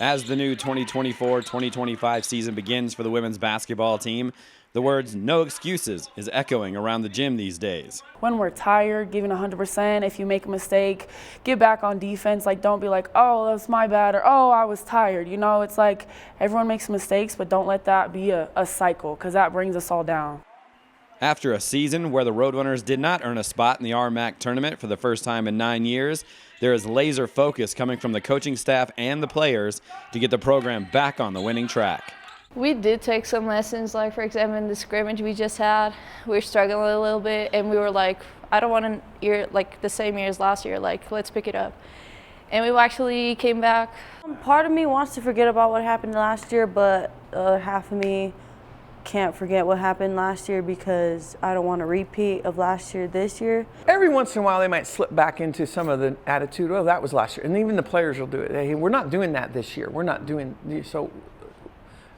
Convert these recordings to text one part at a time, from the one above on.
As the new 2024-2025 season begins for the women's basketball team, the words "no excuses" is echoing around the gym these days. When we're tired, giving 100%, if you make a mistake, get back on defense. Like, don't be like, oh, that's my bad, or oh, I was tired. You know, it's like everyone makes mistakes, but don't let that be a cycle, because that brings us all down. After a season where the Roadrunners did not earn a spot in the RMAC tournament for the first time in 9 years, there is laser focus coming from the coaching staff and the players to get the program back on the winning track. We did take some lessons, like for example in the scrimmage we just had, we were struggling a little bit and we were like, I don't want to year like the same year as last year, like let's pick it up. And we actually came back. Part of me wants to forget about what happened last year, but the other half of me can't forget what happened last year because I don't want a repeat of last year this year. Every once in a while they might slip back into some of the attitude, oh, that was last year. And even the players will do it. Hey, we're not doing that this year. We're not doing, so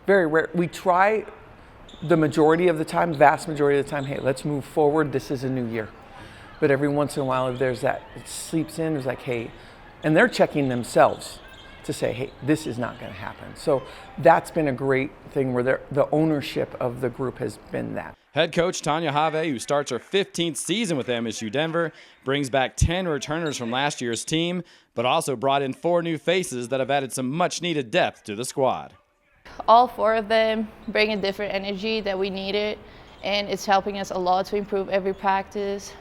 very rare. We try the majority of the time, vast majority of the time, hey, let's move forward. This is a new year. But every once in a while, if there's that, it sleeps in, it's like, hey, and they're checking themselves to say, hey, this is not going to happen. So that's been a great thing where the ownership of the group has been that. Head coach Tanya Haave, who starts her 15th season with MSU Denver, brings back 10 returners from last year's team, but also brought in 4 new faces that have added some much-needed depth to the squad. All 4 of them bring a different energy that we needed, and it's helping us a lot to improve every practice.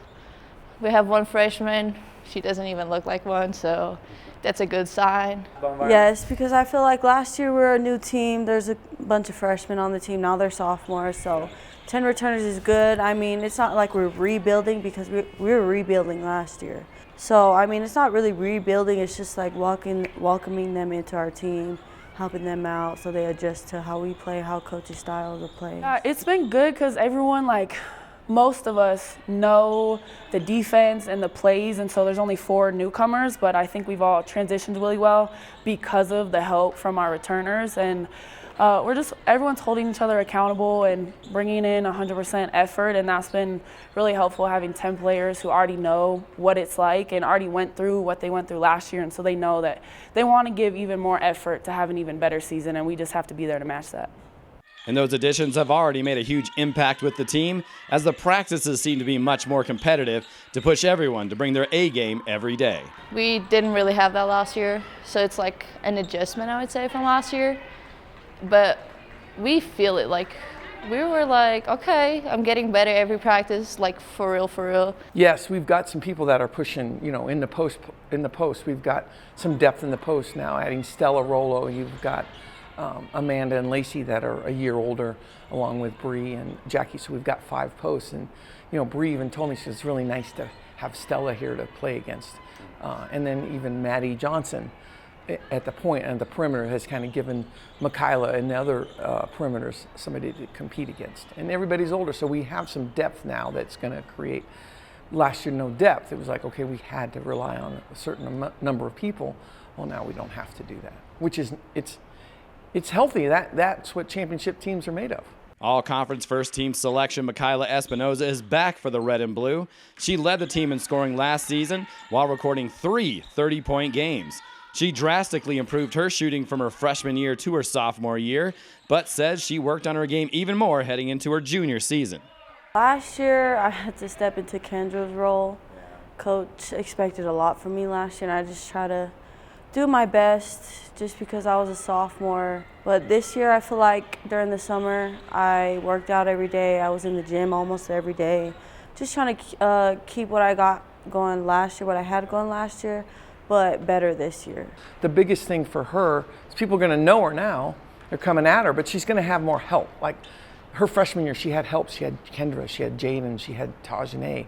We have 1 freshman. She doesn't even look like one, so that's a good sign. Yes, because I feel like last year we were a new team. There's a bunch of freshmen on the team. Now they're sophomores, so 10 returners is good. I mean, it's not like we're rebuilding because we were rebuilding last year. So, I mean, it's not really rebuilding. It's just like welcoming them into our team, helping them out so they adjust to how we play, how coach's style of play. Yeah, it's been good because everyone, like, most of us know the defense and the plays, and so there's only 4 newcomers, but I think we've all transitioned really well because of the help from our returners. And everyone's holding each other accountable and bringing in 100% effort, and that's been really helpful, having 10 players who already know what it's like and already went through what they went through last year, and so they know that they want to give even more effort to have an even better season, and we just have to be there to match that. And those additions have already made a huge impact with the team, as the practices seem to be much more competitive to push everyone to bring their A game every day. We didn't really have that last year, so it's like an adjustment, I would say, from last year. But we feel it, like we were like, okay, I'm getting better every practice, like for real, for real. Yes, we've got some people that are pushing, you know, in the post. We've got some depth in the post now, adding Stella, Rollo. You've got Amanda and Lacey that are a year older, along with Bree and Jackie. So we've got 5 posts. And, you know, Bree even told me she says it's really nice to have Stella here to play against. And then even Maddie Johnson at the point and the perimeter has kind of given Mikylah and the other perimeters somebody to compete against. And everybody's older, so we have some depth now that's going to create. Last year, no depth. It was like, okay, we had to rely on a certain number of people. Well, now we don't have to do that, which is, it's healthy. That's what championship teams are made of. All-conference first-team selection Mikylah Espinosa is back for the red and blue. She led the team in scoring last season while recording 3 30-point games. She drastically improved her shooting from her freshman year to her sophomore year, but says she worked on her game even more heading into her junior season. Last year, I had to step into Kendra's role. Coach expected a lot from me last year, and I just try to do my best just because I was a sophomore. But this year, I feel like during the summer, I worked out every day. I was in the gym almost every day, just trying to keep what I got going last year, what I had going last year, but better this year. The biggest thing for her is people are going to know her now. They're coming at her, but she's going to have more help. Like her freshman year, she had help. She had Kendra, she had Jaden, she had Tajane.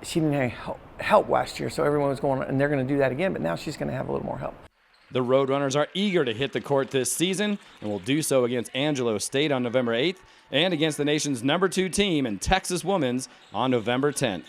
She didn't have help last year, so everyone was going, and they're going to do that again, but now she's going to have a little more help. The Roadrunners are eager to hit the court this season and will do so against Angelo State on November 8th and against the nation's #2 team in Texas Women's on November 10th.